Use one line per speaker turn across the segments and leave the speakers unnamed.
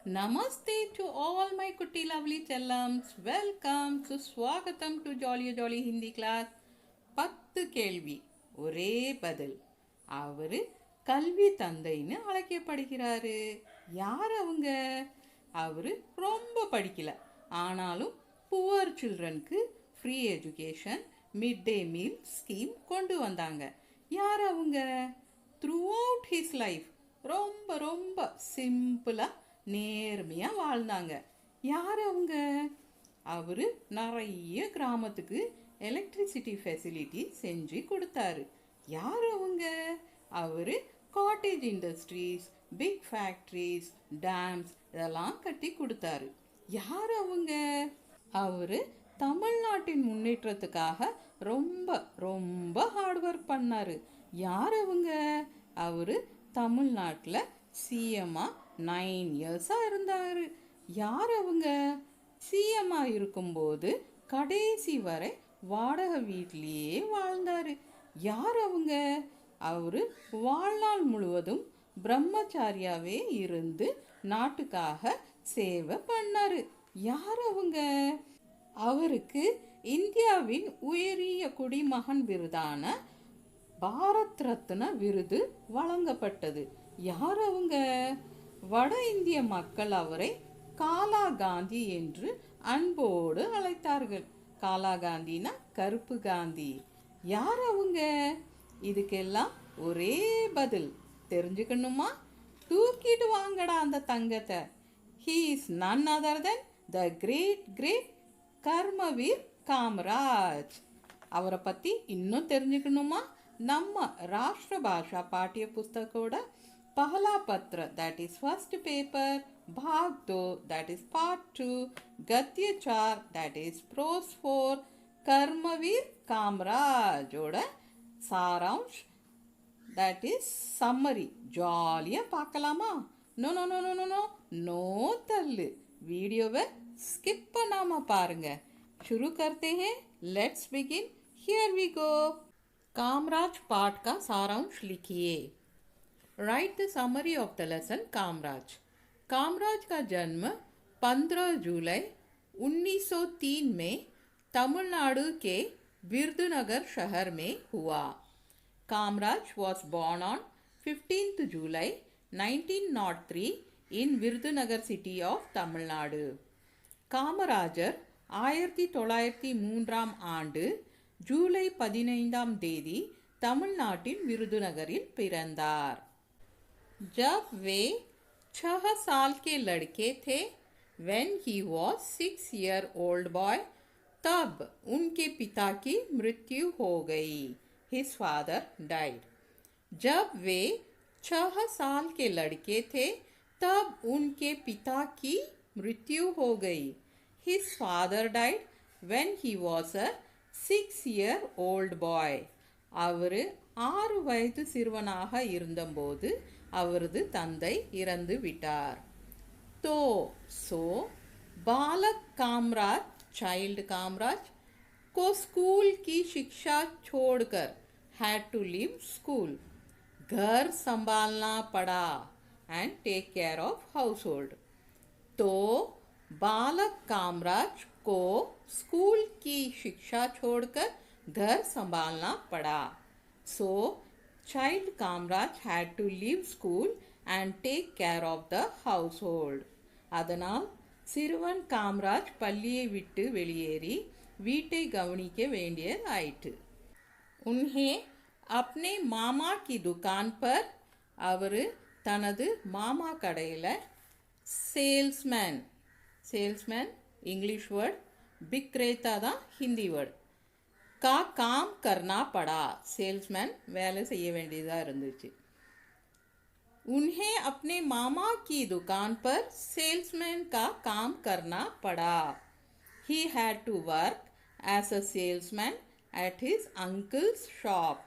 Namaste to all my kutti lovely challams. Welcome to Swagatam to Jolly Jolly Hindi class. 10 கேள்வி ஒரே பதில். அவரு கல்வி தந்தைன்னு அழைக்கப்படுகிறாரு. யார் அவங்க? அவரு ரொம்ப படிக்கல, ஆனாலும் புவர் சில்ட்ரனுக்கு free education, mid day meal scheme கொண்டு வந்தாங்க. யார் அவங்க? த்ரூ அவுட் ஹிஸ் லைஃப் ரொம்ப ரொம்ப சிம்பிளாக நேர்மையாக வாழ்ந்தாங்க. யார் அவங்க? அவர் நிறைய கிராமத்துக்கு எலக்ட்ரிசிட்டி ஃபெசிலிட்டி செஞ்சு கொடுத்தாரு. யார் அவங்க? அவர் காட்டேஜ் இண்டஸ்ட்ரீஸ், பிக் ஃபேக்ட்ரிஸ், டேம்ஸ் இதெல்லாம் கட்டி கொடுத்தாரு. யார் அவங்க? அவர் தமிழ்நாட்டின் முன்னேற்றத்துக்காக ரொம்ப ரொம்ப ஹார்ட் ஒர்க் பண்ணார். யார் அவங்க? அவர் தமிழ்நாட்டில் சிஎம்மாக 9 இயர்ஸாக இருந்தார். யார் அவங்க? சிஎம்மாக இருக்கும்போது கடைசி வரை வாடகை வீட்லேயே வாழ்ந்தார். யார் அவங்க? அவர் வாழ்நாள் முழுவதும் பிரம்மச்சாரியாவே இருந்து நாட்டுக்காக சேவை பண்ணார். யார் அவங்க? அவருக்கு இந்தியாவின் உயரிய குடிமகன் விருதான பாரத் ரத்னா விருது வழங்கப்பட்டது. யார் அவங்க? வட இந்திய மக்கள் அவரை காலா காந்தி என்று அன்போடு அழைத்தார்கள். காலா காந்தினா கருப்பு காந்தி. யார் அவங்க? இதுக்கெல்லாம் ஒரே பதில். தெரிஞ்சுக்கணுமா? தூக்கிட்டு வாங்கடா அந்த தங்கத்தை. He is none other than the great great Karmaveer Kamaraj. அவரை பற்றி இன்னும் தெரிஞ்சுக்கணுமா? நம்ம ராஷ்டிர பாஷா பாட்டிய புஸ்தகோட பஹலா பத்ர, that is first paper, Bagh 2, that is part 2, Gadya 4, that is prose 4, கர்மவீர் காமராஜோட சாராம்ஷ், that is summary. ஜாலியாக பார்க்கலாமா? No no no no no no தள்ளு. வீடியோவை ஸ்கிப் பண்ணாமல் பாருங்க. शुरू करते हैं. Let's begin. Here we go. Kamaraj पाठ का सारांश लिखिए. Right the summary of the lesson. Kamaraj. Kamaraj का जन्म 15 जुलाई 1903 में तमिलनाडु के विरुधुनगर शहर में हुआ. Kamaraj was born on 15th July 1903 in Virudhunagar city of Tamil Nadu. Kamarajar 1903 ஆண்டு ஜூலை 15 தமிழ்நாட்டின் விருதுநகரில் பிறந்தார். जब वे 6 साल के लड़के थे, when he was 6 year old boy, तब उनके पिता की मृत्यु हो गई. His father died. जब वे 6 साल के लड़के थे, तब उनके पिता की मृत्यु हो गई. His father died when he was a 6-year-old boy. அவர் 6 வயது சிறுவனாக இருந்தபோது அவரது தந்தை இறந்து விட்டார். तो सो बालक कामराज, चाइल्ड कामराज को स्कूल की शिक्षा छोड़कर had to leave school. घर संभालना पड़ा and take care of household. तो बालक कामराज को स्कूल की शिक्षा छोड़कर घर संभालना पड़ा. So child Kamraj had to leave school and take care of the household. அதனால் சிறுவன் காமராஜ் பள்ளியை விட்டு வெளியேறி வீட்டை கவனிக்க வேண்டியதாயிற்று. उन्हें अपने मामा की दुकान पर, அவர் தனது மாமா கடையில் சேல்ஸ்மேன், சேல்ஸ்மேன் இங்கிலீஷ் வேர்ட், விக்ரேதா தான் ஹிந்தி வேர்ட், का काम करना पड़ा. सेल्समैन வேலை செய்ய வேண்டியதாக இருந்துச்சு. उन्हें अपने मामा की दुकान पर सेल्समैन का काम करना पड़ा. He had to work as a salesman at his uncle's shop.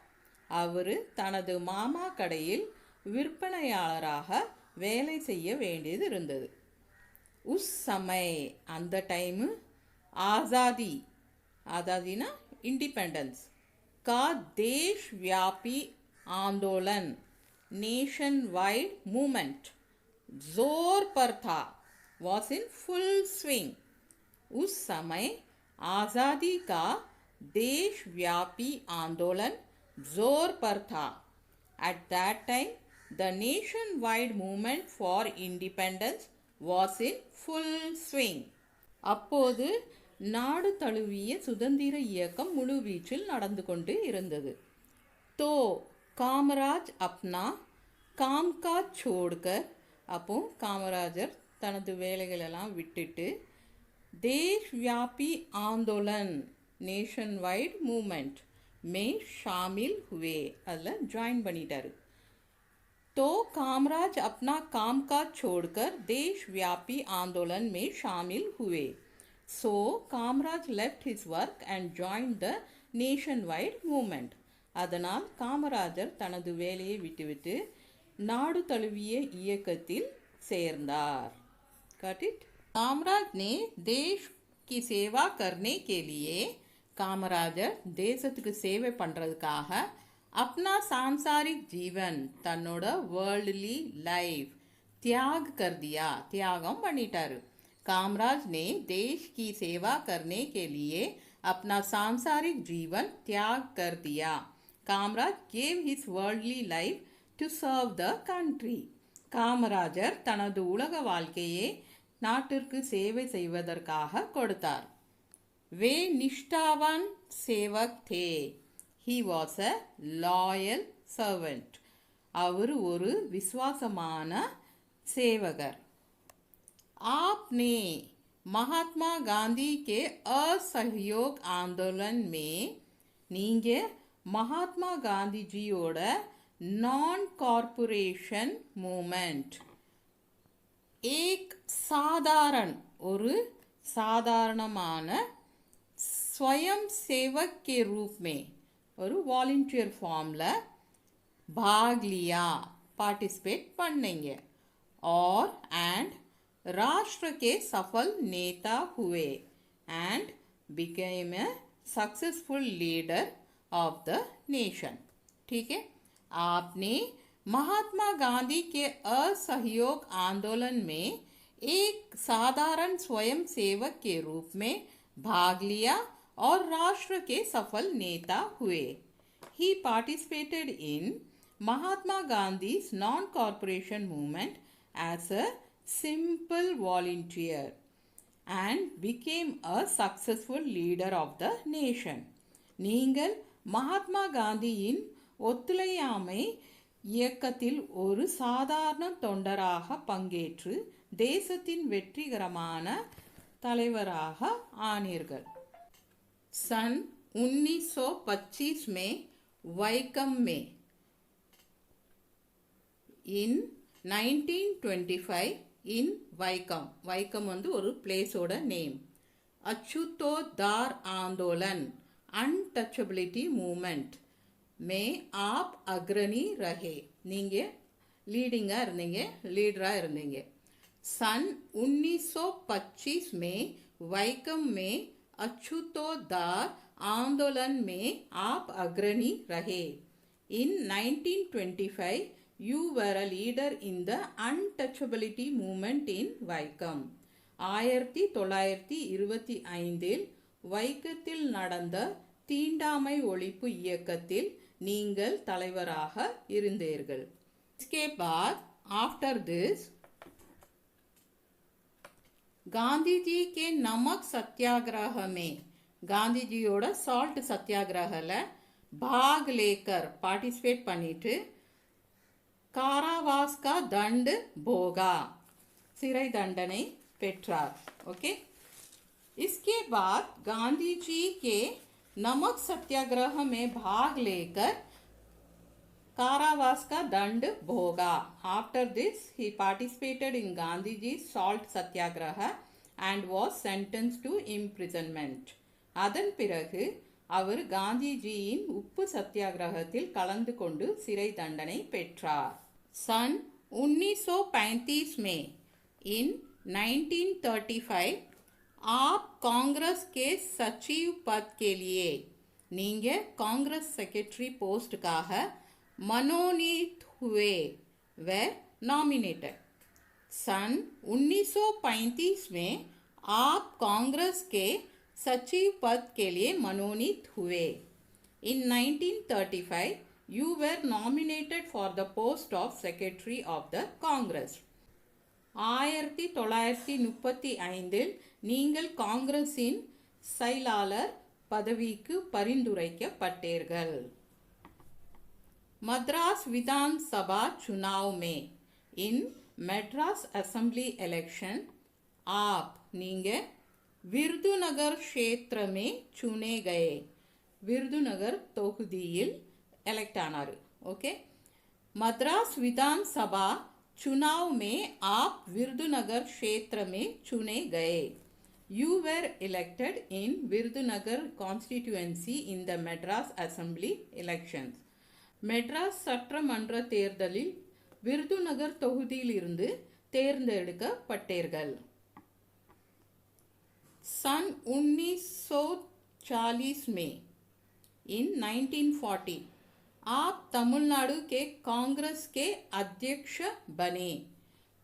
அவர் தனது மாமா கடையில் விற்பனையாளராக வேலை செய்ய வேண்டியது இருந்தது. உஸ் சமய, அந்த டைமு, ஆசாதி, ஆசாதினா इंडिपेंडेंस का देशव्यापी आंदोलन, नेशन वाइड मूवमेंट जोर पर था. was in full swing. उस समय आज़ादी का देशव्यापी आंदोलन जोर पर था. At that time, the nationwide movement for independence was in full swing. அப்போது நாடு தழுவிய சுதந்திர இயக்கம் முழுவீச்சில் நடந்து கொண்டு இருந்தது. तो காமராஜ் अपना काम का छोड़कर, அப்போ காமராஜர் தனது வேலைகளெல்லாம் விட்டுட்டு देशव्यापी आंदोलन நேஷன் வைட் மூமெண்ட் में शामिल हुए, அதில் ஜாயின் பண்ணிட்டாரு. तो कामराज अपना कामकाज छोड़कर देशव्यापी आंदोलन में शामिल हुए. So Kamaraj left his work and joined the nationwide movement. அதனால் காமராஜர் தனது வேலையை விட்டுவிட்டு நாடு தழுவிய இயக்கத்தில் சேர்ந்தார். Got it? कामराज ने देश की सेवा करने के लिए, காமராஜர் தேசத்துக்கு சேவை பண்ணுறதுக்காக अपना सांसारिक जीवन, தன்னோட வேர்ல்ட்லி லைஃப் त्याग कर दिया, தியாகம் பண்ணிட்டாரு. कामराज ने देश की सेवा करने के लिए अपना सांसारिक जीवन त्याग कर दिया. Kamaraj gave his worldly life to serve the country. Kamarajar தனது உலக வாழ்க்கையை நாட்டிற்கு சேவை செய்வதற்காக கொடுத்தார். वे निष्ठावान सेवक थे. He was a loyal servant. அவர் ஒரு விசுவாசமான சேவகர். आपने महात्मा गांधी के असहयोग आंदोलन में, நீங்க மகாத்மா காந்திஜியோட நான் கார்பரேஷன் மூமெண்ட், एक साधारण, ஒரு சாதாரணமான स्वयं सेवक के रूप में, ஒரு வாலண்டியர் ஃபார்மில் भाग लिया, पार्टिसिपेट பண்ணீங்க. और एंड राष्ट्र के सफल नेता हुए, and became a successful leader of the nation. ठीक है, आपने महात्मा गांधी के असहयोग आंदोलन में एक साधारण स्वयं सेवक के रूप में भाग लिया और राष्ट्र के सफल नेता हुए. He participated in Mahatma Gandhi's non-corporation movement as a simple volunteer and became a successful leader of the nation. நீங்கள் மகாத்மா காந்தியின் ஒத்துழையாமை இயக்கத்தில் ஒரு சாதாரண தொண்டராக பங்கேற்று தேசத்தின் வெற்றிகரமான தலைவராக ஆனீர்கள். सन 1925 में वैकम में, in 1925 in வைக்கம், வைக்கம் வந்து ஒரு பிளேஸோட நேம். अछूतोद्धार आंदोलन अनटचबिलिटी मूवमेंट में आप अग्रणी रहे, நீங்கள் லீடிங்காக இருந்தீங்க, லீடராக இருந்தீங்க. सन 1925 में वैकम में अछूतोद्धार आंदोलन में आप अग्रणी रहे. In 1925 you were a leader in the untouchability movement in Vaikom. 1925 வைக்கத்தில் நடந்த தீண்டாமை ஒழிப்பு இயக்கத்தில் நீங்கள் தலைவராக இருந்தீர்கள். इसके बाद आफ्टर दिस गांधी जी के नमक सत्याग्रह में, காந்திஜியோட சால்ட் சத்தியாகிரகில் भाग लेकर பார்ட்டிசிபேட் பண்ணிட்டு காராவாஸ் का दंड भोगा, சிறை தண்டனை பெற்றார். ओके, इसके बाद गांधी जी के नमक सत्याग्रह में भाग लेकर कारावास का दंड भोगा. After this he participated in Gandhiji's salt satyagraha and was sentenced to imprisonment. அதன் பிறகு அவர் காந்திஜியின் உப்பு சத்தியாகிரகத்தில் கலந்து கொண்டு சிறை தண்டனை பெற்றார். सन 1935 में, in 1935 आप कांग्रेस के सचिव पद के लिए, நீங்கள் காங்கிரஸ் செக்ரெட்டரி போஸ்டுக்காக मनोनीत हुए, वे नॉमिनेटेड. सन 1935 में आप कांग्रेस के सचिव पद के लिए मनोनीत हुए. In 1935, you were nominated for the post of Secretary of the Congress. 1935 நீங்கள் காங்கிரஸின் செயலாளர் பதவிக்கு பரிந்துரைக்கப்பட்டீர்கள். मद्रास विधानसभा चुनाव में इन मद्रास असेंबली इलेक्शन आप நீங்கள் விருதுநகர் क्षेत्र में चुने गए. விருதுநகர் தொகுதியில் எலெக்ட் ஆனார். ஓகே, मद्रास विधानसभा चुनाव में आप विरुधुनगर क्षेत्र में चुने गए. You were elected in Virudhunagar constituency in the Madras Assembly elections. Madras சட்டமன்ற தேர்தலில் விருதுநகர் தொகுதியிலிருந்து தேர்ந்தெடுக்கப்பட்டீர்கள். सन 1940 में in 1940 आप तमिलनाडु के कांग्रेस के अध्यक्ष बने.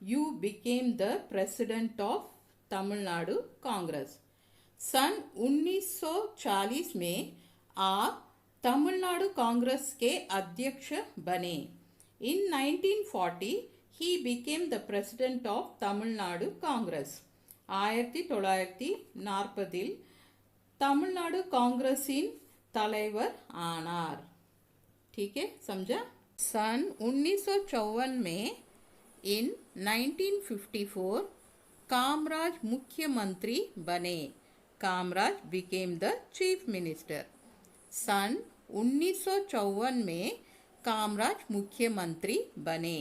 You became the president of Tamil Nadu Congress. सन 1940 में आप तमिलनाडु कांग्रेस के अध्यक्ष बने. In 1940 he became the president of Tamil Nadu Congress. 1940 Tamil Nadu कांग्रेसिन தலைவர் ஆனார். ठीक है, समझा? सन 1954 में in 1954 कामराज मुख्यमंत्री बने. Kamaraj became the chief minister. सन 1954 में कामराज मुख्यमंत्री बने.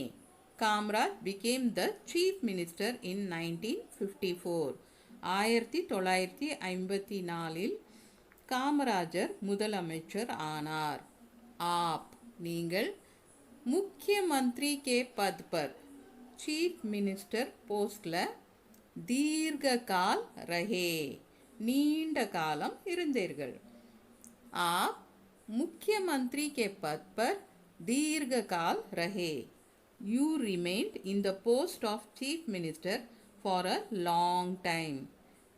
Kamaraj became the chief minister in 1954. 1954 Kamarajar முதலமைச்சர் ஆனார். आप நீங்கள் मुख्यमंत्री के पद पर चीफ मिनिस्टर पोस्टல दीर्घकाल रहे. நீண்ட காலம் இருந்தீர்கள். आप मुख्यमंत्री के पद पर दीर्घकाल रहे. You remained in the post of chief minister for a long time.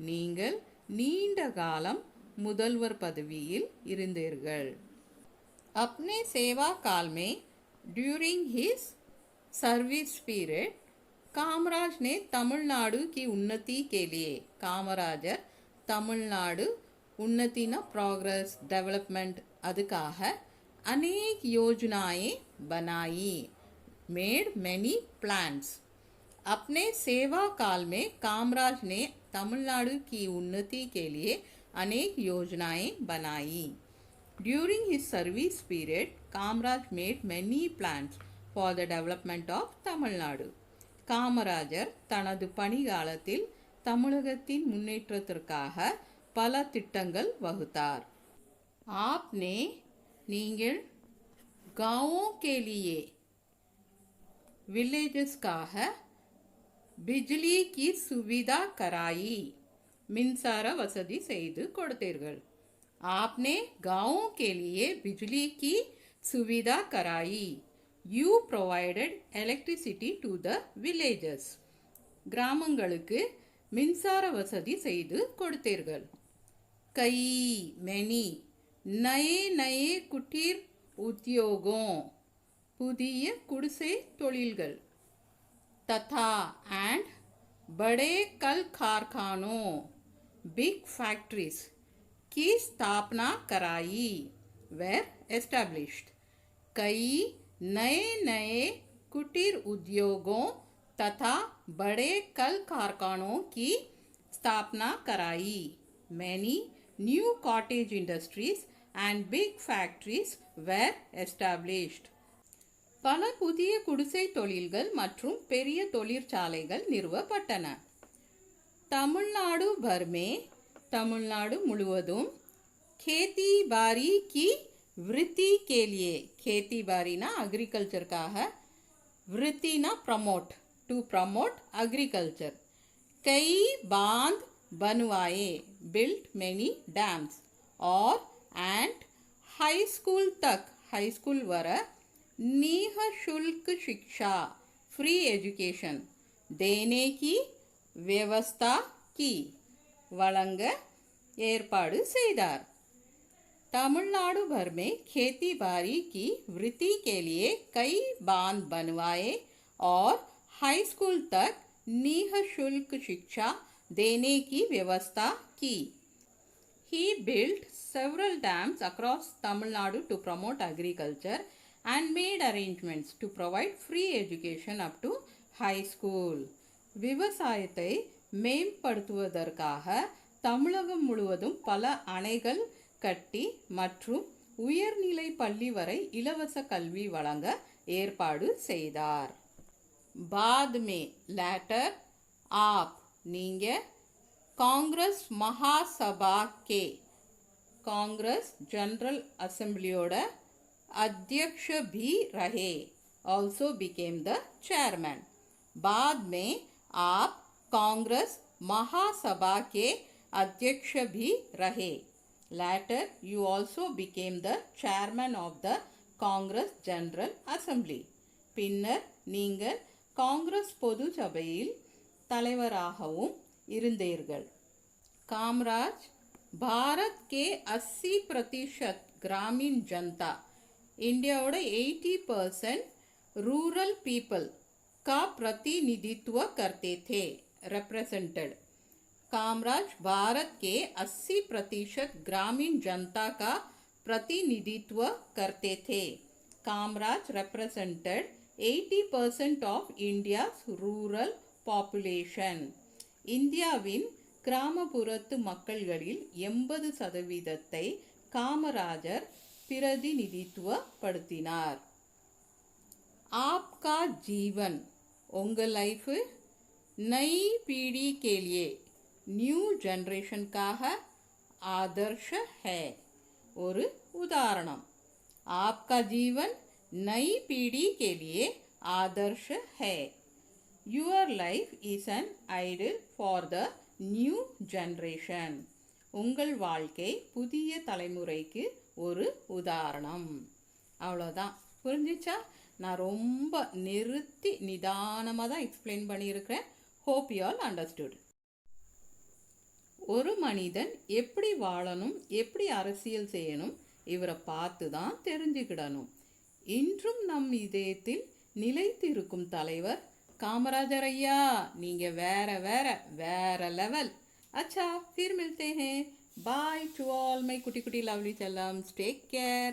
நீங்கள் நீண்ட காலம் முதல்வர் பதவியில் இருந்தீர்கள். अपने सेवा काल में during his service period Kamaraj ने तमिलनाडु की उन्नति के लिए कामराजर तमिलनाडु उन्नति न प्रोग्रेस डेवलपमेंट அதுக்காக अनेक योजनाएं बनाई. Made many plans. अपने सेवा काल में कामराज ने तमिलनाडु की उन्नति के लिए अनेक योजनाएं बनाई. During his service period, Kamaraj made many plans for the development of Tamil Nadu. Kamarajar தனது பணிகாலத்தில் தமிழகத்தின் முன்னேற்றத்திற்காக பல திட்டங்கள் வகுத்தார். आपने நீங்கள் गांवों के लिए வில்லேஜஸ்க்காக बिजली की सुविधा कराई. மின்சார வசதி செய்து கொடுத்தீர்கள். आपने गांवों के लिए बिजली की सुविधा कराई. You provided electricity to the villages. கிராமங்களுக்கு மின்சார வசதி செய்து கொடுத்தீர்கள். कई many नए नए कुटीर उद्योगों புதிய குடிசை தொழில்கள். तथा and बड़े कल कारखानों बिग फैक्ट्रीज की स्थापना कराई. Were established. कई नए नए कुटीर उद्योगों तथा बड़े कल कारखानों की स्थापना कराई. Many new cottage industries and big factories were established. பல புதிய குடிசை தொழில்கள் மற்றும் பெரிய தொழிற்சாலைகள் நிறுவப்பட்டன. தமிழ்நாடு भर में தமிழ்நாடு முழுவதும் खेती बाड़ी की वृद्धि के लिए खेती बाड़ी ना एग्रीकल्चर का है, वृद्धि ना प्रमोट टू प्रमोट एग्रीकल्चर. कई बांध बनवाए बिल्ट मेनी डैम्स और एंड हाई स्कूल तक हाई स्कूल वर निःशुल्क शिक्षा फ्री एजुकेशन देने की व्यवस्था की வழங்க ஏற்பாடு செய்தார். तमिलनाडु भर में खेती बाड़ी की वृत्ति के लिए कई बांध बनवाए और हाई स्कूल तक निःशुल्क शिक्षा देने की व्यवस्था की. He built several dams across Tamil Nadu to promote agriculture and made arrangements to provide free education up to high school. விவசாயத்தை மேம்படுத்துவதற்காக தமிழகம் முழுவதும் பல அணைகள் கட்டி மற்றும் உயர்நிலை பள்ளி வரை இலவச கல்வி வழங்க ஏற்பாடு செய்தார். बाद में later आप நீங்க कांग्रेस महासभा के कांग्रेस जनरल असेंबलियोட अध्यक्ष भी रहे, also became the chairman. बाद में आप कांग्रेस महासभा के अध्यक्ष भी रहे. Later you also became the chairman of the Congress General Assembly. பின்னர் நீங்கள் காங்கிரஸ் பொது சபையில் தலைவராகவும் இருந்தீர்கள். कामराज भारत के 80% ग्रामीण जनता इंडियाவோட 80% रूरल पीपल का प्रतिनिधित्व करते थे, represented. कामराज भारत के 80% ग्रामीण जनता का प्रतिनिधित्व करते थे. Kamaraj represented 80% of India's rural population. இந்தியாவின் கிராமப்புறத்து மக்கள்களில் 80% காமராஜர் பிரதிநிதித்துவப்படுத்தினார். आपका जीवन उंगल लाइफ नई पीढ़ी के लिए न्यू जनरेशन का आदर्श है. ஒரு உதாரணம். आपका जीवन नई पीढ़ी के लिए आदर्श है. Your life is an ideal for the new generation. உங்கள் வாழ்க்கை புதிய தலைமுறைக்கு ஒரு உதாரணம். அவ்வளோதான். புரிஞ்சிச்சா? நான் ரொம்ப நிறுத்தி நிதானமாக தான் எக்ஸ்பிளைன் பண்ணியிருக்கிறேன். Hope you all understood. ஒரு மனிதன் எப்படி வாழணும், எப்படி அரசியல் செய்யணும், இவரை பார்த்து தான் தெரிஞ்சுக்கிடணும். இன்றும் நம் இதயத்தில் நிலைத்திருக்கும் தலைவர் காமராஜர் ஐயா. நீங்கள் வேற லெவல். अच्छा फिर मिलते हैं. बाय टू ऑल माय कुटी कुटी लवली चलम्स. Take care.